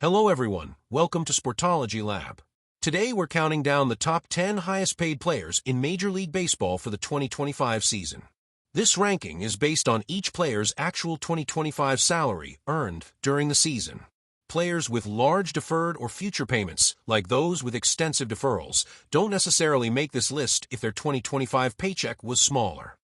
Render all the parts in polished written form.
Hello everyone, welcome to Sportology Lab. Today we're counting down the top 10 highest paid players in Major League Baseball for the 2025 season. This ranking is based on each player's actual 2025 salary earned during the season. Players with large deferred or future payments, like those with extensive deferrals, don't necessarily make this list if their 2025 paycheck was smaller.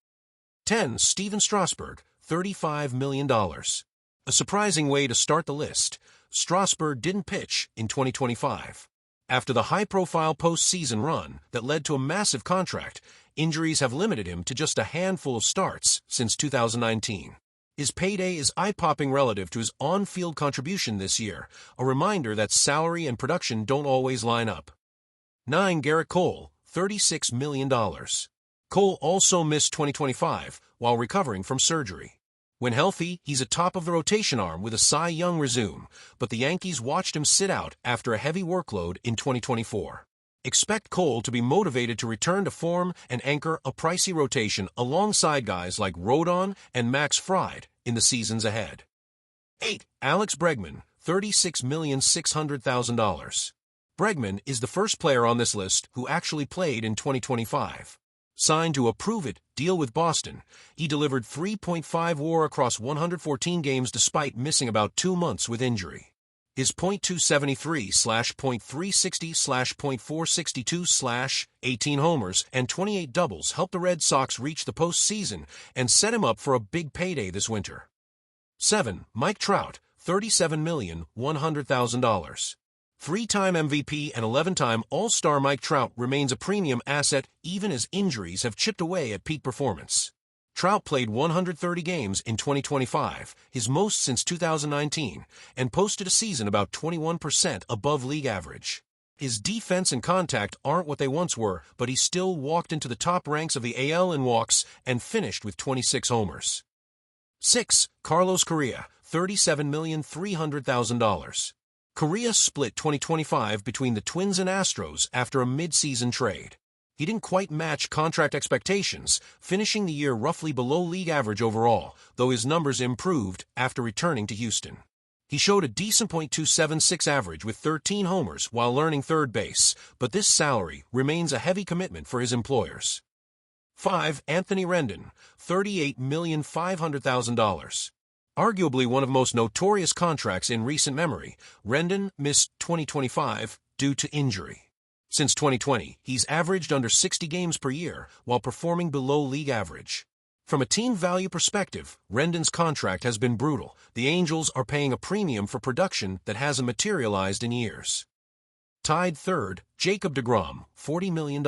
10. Steven Strasburg, $35 million. A surprising way to start the list, Strasburg didn't pitch in 2025. After the high-profile postseason run that led to a massive contract, injuries have limited him to just a handful of starts since 2019. His payday is eye-popping relative to his on-field contribution this year, a reminder that salary and production don't always line up. 9. Garrett Cole, $36 million. Cole also missed 2025 while recovering from surgery. When healthy, he's a top-of-the-rotation arm with a Cy Young resume, but the Yankees watched him sit out after a heavy workload in 2024. Expect Cole to be motivated to return to form and anchor a pricey rotation alongside guys like Rodon and Max Fried in the seasons ahead. 8. Alex Bregman, $36,600,000. Bregman is the first player on this list who actually played in 2025. Signed to a prove-it deal with Boston, he delivered 3.5 WAR across 114 games despite missing about 2 months with injury. His .273/.360/.462/18 homers and 28 doubles helped the Red Sox reach the postseason and set him up for a big payday this winter. 7. Mike Trout, $37,100,000. Three-time MVP and 11-time All-Star Mike Trout remains a premium asset even as injuries have chipped away at peak performance. Trout played 130 games in 2025, his most since 2019, and posted a season about 21% above league average. His defense and contact aren't what they once were, but he still walked into the top ranks of the AL in walks and finished with 26 homers. 6. Carlos Correa, $37,300,000. Correa split 2025 between the Twins and Astros after a mid-season trade. He didn't quite match contract expectations, finishing the year roughly below league average overall, though his numbers improved after returning to Houston. He showed a decent .276 average with 13 homers while learning third base, but this salary remains a heavy commitment for his employers. 5. Anthony Rendon, $38,500,000. Arguably one of the most notorious contracts in recent memory, Rendon missed 2025 due to injury. Since 2020, he's averaged under 60 games per year while performing below league average. From a team value perspective, Rendon's contract has been brutal. The Angels are paying a premium for production that hasn't materialized in years. Tied third, Jacob deGrom, $40 million.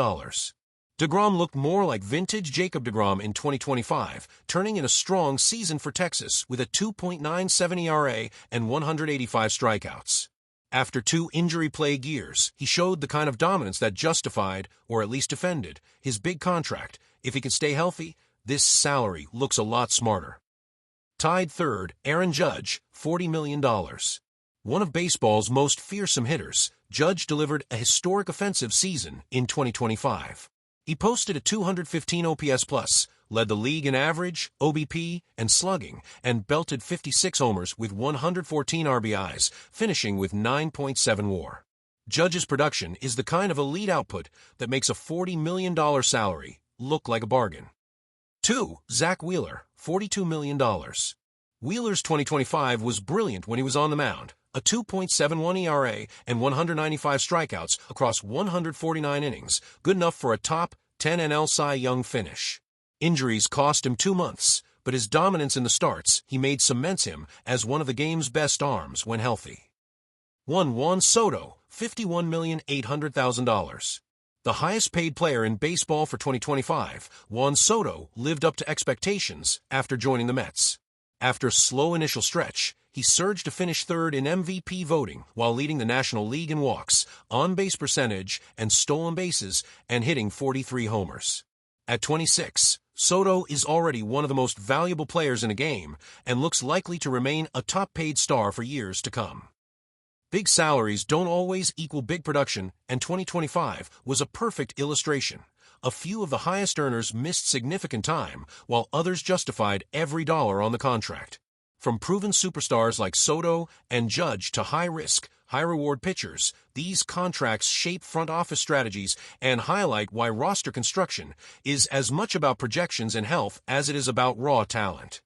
DeGrom looked more like vintage Jacob deGrom in 2025, turning in a strong season for Texas with a 2.97 ERA and 185 strikeouts. After 2 injury-plagued years, he showed the kind of dominance that justified, or at least defended, his big contract. If he can stay healthy, this salary looks a lot smarter. Tied third, Aaron Judge, $40 million. One of baseball's most fearsome hitters, Judge delivered a historic offensive season in 2025. He posted a 215 OPS+, led the league in average, OBP, and slugging, and belted 56 homers with 114 RBIs, finishing with 9.7 WAR. Judge's production is the kind of elite output that makes a $40 million salary look like a bargain. 2. Zach Wheeler, $42 million. Wheeler's 2025 was brilliant when he was on the mound. A 2.71 ERA and 195 strikeouts across 149 innings, good enough for a top 10 NL Cy Young finish. Injuries cost him 2 months, but his dominance in the starts he made cements him as one of the game's best arms when healthy. 1. Juan Soto, $51,800,000. The highest-paid player in baseball for 2025, Juan Soto lived up to expectations after joining the Mets. After a slow initial stretch, he surged to finish third in MVP voting while leading the National League in walks, on-base percentage, and stolen bases, and hitting 43 homers. At 26, Soto is already one of the most valuable players in a game and looks likely to remain a top-paid star for years to come. Big salaries don't always equal big production, and 2025 was a perfect illustration. A few of the highest earners missed significant time, while others justified every dollar on the contract. From proven superstars like Soto and Judge to high-risk, high-reward pitchers, these contracts shape front office strategies and highlight why roster construction is as much about projections and health as it is about raw talent.